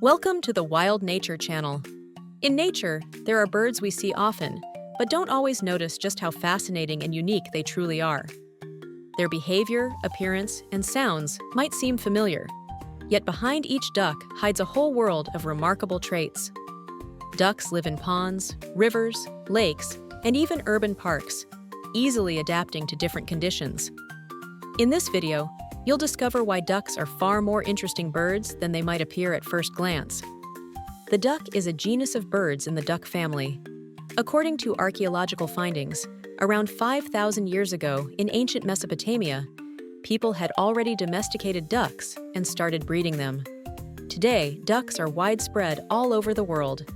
Welcome to the Wild Nature channel. In nature, there are birds we see often, but don't always notice just how fascinating and unique they truly are. Their behavior, appearance, and sounds might seem familiar, yet behind each duck hides a whole world of remarkable traits. Ducks live in ponds, rivers, lakes, and even urban parks, easily adapting to different conditions. In this video, you'll discover why ducks are far more interesting birds than they might appear at first glance. The duck is a genus of birds in the duck family. According to archaeological findings, around 5,000 years ago in ancient Mesopotamia, people had already domesticated ducks and started breeding them. Today, ducks are widespread all over the world.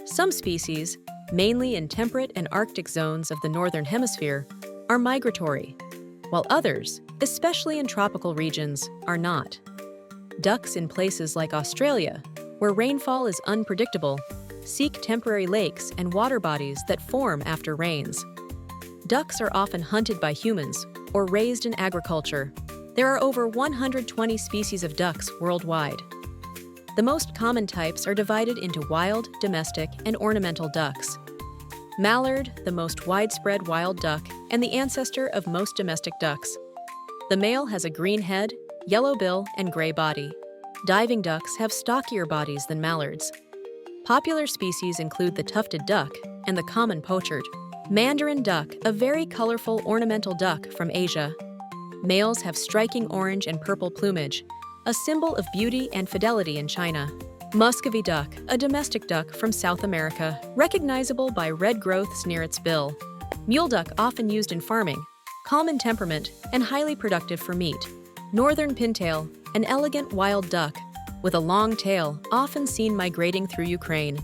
Some species, mainly in temperate and Arctic zones of the Northern Hemisphere, are migratory, while others, especially in tropical regions, are not. Ducks in places like Australia, where rainfall is unpredictable, seek temporary lakes and water bodies that form after rains. Ducks are often hunted by humans or raised in agriculture. There are over 120 species of ducks worldwide. The most common types are divided into wild, domestic, and ornamental ducks. Mallard, the most widespread wild duck and the ancestor of most domestic ducks. The male has a green head, yellow bill, and gray body. Diving ducks have stockier bodies than mallards. Popular species include the tufted duck and the common pochard. Mandarin duck, a very colorful ornamental duck from Asia. Males have striking orange and purple plumage, a symbol of beauty and fidelity in China. Muscovy duck, a domestic duck from South America, recognizable by red growths near its bill. Mule duck, often used in farming, calm in temperament and highly productive for meat. Northern pintail, an elegant wild duck with a long tail, often seen migrating through Ukraine.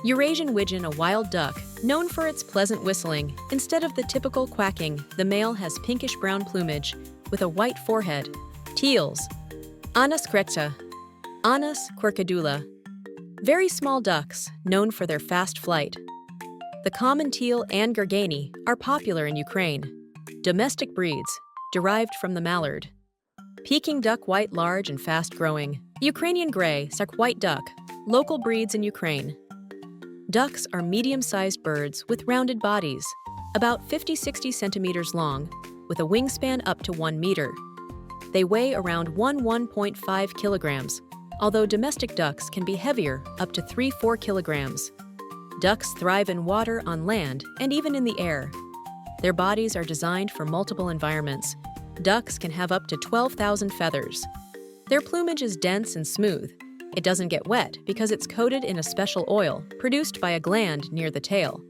Eurasian widgeon, a wild duck, known for its pleasant whistling. Instead of the typical quacking, the male has pinkish-brown plumage with a white forehead. Teals, Anas creta, Anas quercadula, very small ducks known for their fast flight. The common teal and Gergani are popular in Ukraine. Domestic breeds, derived from the mallard. Peking duck, white, large, and fast-growing. Ukrainian gray, Sark white duck, local breeds in Ukraine. Ducks are medium-sized birds with rounded bodies, about 50-60 centimeters long, with a wingspan up to 1 meter. They weigh around 1.5 kilograms, although domestic ducks can be heavier, up to 3-4 kilograms. Ducks thrive in water, on land, and even in the air. Their bodies are designed for multiple environments. Ducks can have up to 12,000 feathers. Their plumage is dense and smooth. It doesn't get wet because it's coated in a special oil produced by a gland near the tail.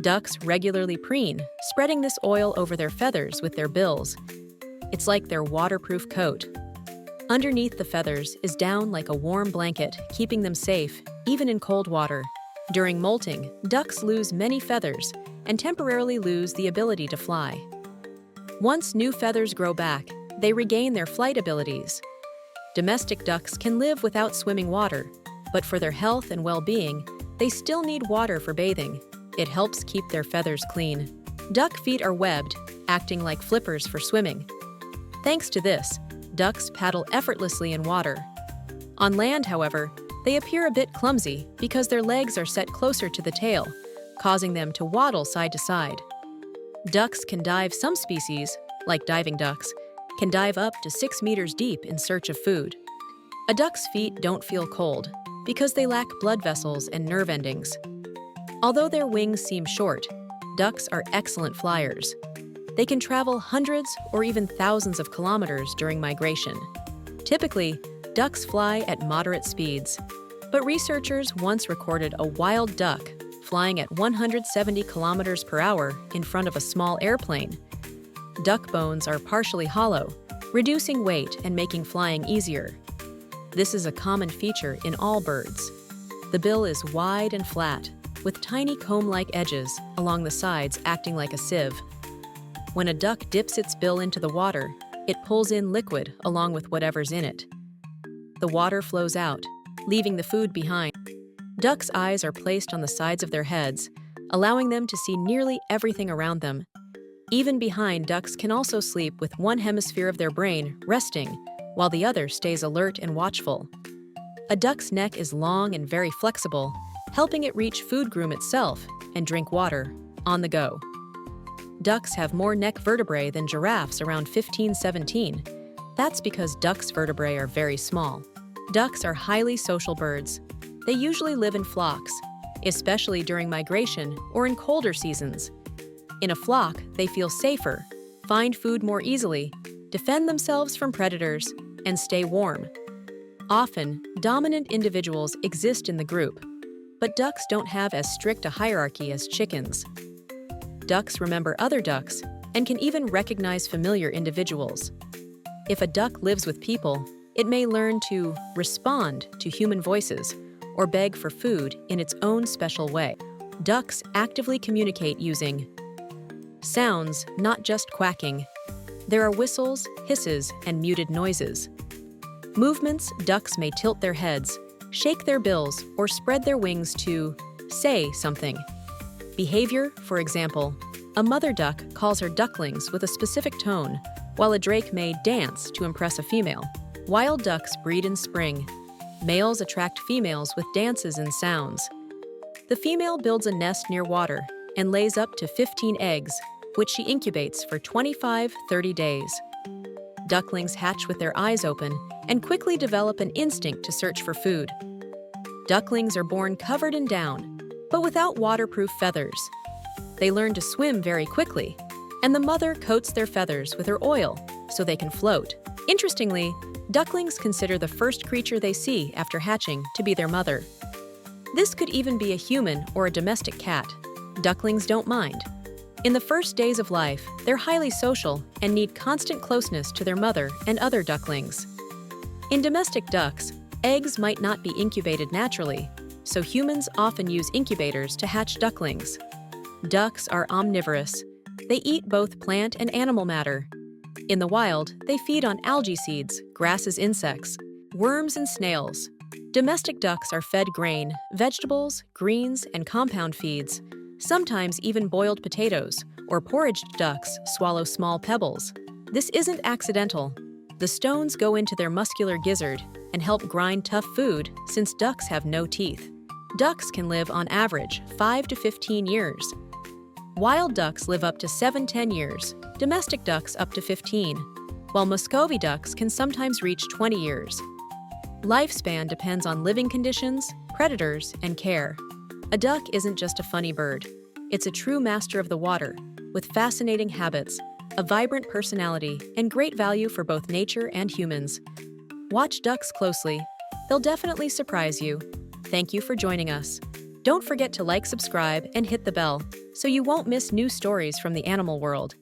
Ducks regularly preen, spreading this oil over their feathers with their bills. It's like their waterproof coat. Underneath the feathers is down like a warm blanket, keeping them safe, even in cold water. During molting, ducks lose many feathers and temporarily lose the ability to fly. Once new feathers grow back, they regain their flight abilities. Domestic ducks can live without swimming water, but for their health and well-being, they still need water for bathing. It helps keep their feathers clean. Duck feet are webbed, acting like flippers for swimming. Thanks to this, ducks paddle effortlessly in water. On land, however, they appear a bit clumsy because their legs are set closer to the tail, causing them to waddle side to side. Ducks can dive. Some species, like diving ducks, can dive up to 6 meters deep in search of food. A duck's feet don't feel cold because they lack blood vessels and nerve endings. Although their wings seem short, ducks are excellent flyers. They can travel hundreds or even thousands of kilometers during migration. Typically, ducks fly at moderate speeds, but researchers once recorded a wild duck flying at 170 kilometers per hour in front of a small airplane. Duck bones are partially hollow, reducing weight and making flying easier. This is a common feature in all birds. The bill is wide and flat, with tiny comb-like edges along the sides acting like a sieve. When a duck dips its bill into the water, it pulls in liquid along with whatever's in it. The water flows out, leaving the food behind. Ducks' eyes are placed on the sides of their heads, allowing them to see nearly everything around them. Even behind, ducks can also sleep with one hemisphere of their brain resting, while the other stays alert and watchful. A duck's neck is long and very flexible, helping it reach food groom itself and drink water on the go. Ducks have more neck vertebrae than giraffes, around 15-17. That's because ducks' vertebrae are very small. Ducks are highly social birds. They usually live in flocks, especially during migration or in colder seasons. In a flock, they feel safer, find food more easily, defend themselves from predators, and stay warm. Often, dominant individuals exist in the group, but ducks don't have as strict a hierarchy as chickens. Ducks remember other ducks and can even recognize familiar individuals. If a duck lives with people, it may learn to respond to human voices or beg for food in its own special way. Ducks actively communicate using sounds, not just quacking. There are whistles, hisses, and muted noises. Movements: ducks may tilt their heads, shake their bills, or spread their wings to say something. Behavior: for example, a mother duck calls her ducklings with a specific tone, while a drake may dance to impress a female. Wild ducks breed in spring. Males attract females with dances and sounds. The female builds a nest near water and lays up to 15 eggs, which she incubates for 25-30 days. Ducklings hatch with their eyes open and quickly develop an instinct to search for food. Ducklings are born covered in down, but without waterproof feathers. They learn to swim very quickly, and the mother coats their feathers with her oil so they can float. Interestingly, ducklings consider the first creature they see after hatching to be their mother. This could even be a human or a domestic cat. Ducklings don't mind. In the first days of life, they're highly social and need constant closeness to their mother and other ducklings. In domestic ducks, eggs might not be incubated naturally, so humans often use incubators to hatch ducklings. Ducks are omnivorous. They eat both plant and animal matter. In the wild, they feed on algae seeds, grasses, insects, worms, and snails. Domestic ducks are fed grain, vegetables, greens, and compound feeds, sometimes even boiled potatoes, or porridged ducks swallow small pebbles. This isn't accidental. The stones go into their muscular gizzard and help grind tough food since ducks have no teeth. Ducks can live on average 5 to 15 years. Wild ducks live up to 7-10 years, domestic ducks up to 15, while Muscovy ducks can sometimes reach 20 years. Lifespan depends on living conditions, predators, and care. A duck isn't just a funny bird. It's a true master of the water, with fascinating habits, a vibrant personality, and great value for both nature and humans. Watch ducks closely. They'll definitely surprise you. Thank you for joining us. Don't forget to like, subscribe, and hit the bell so you won't miss new stories from the animal world.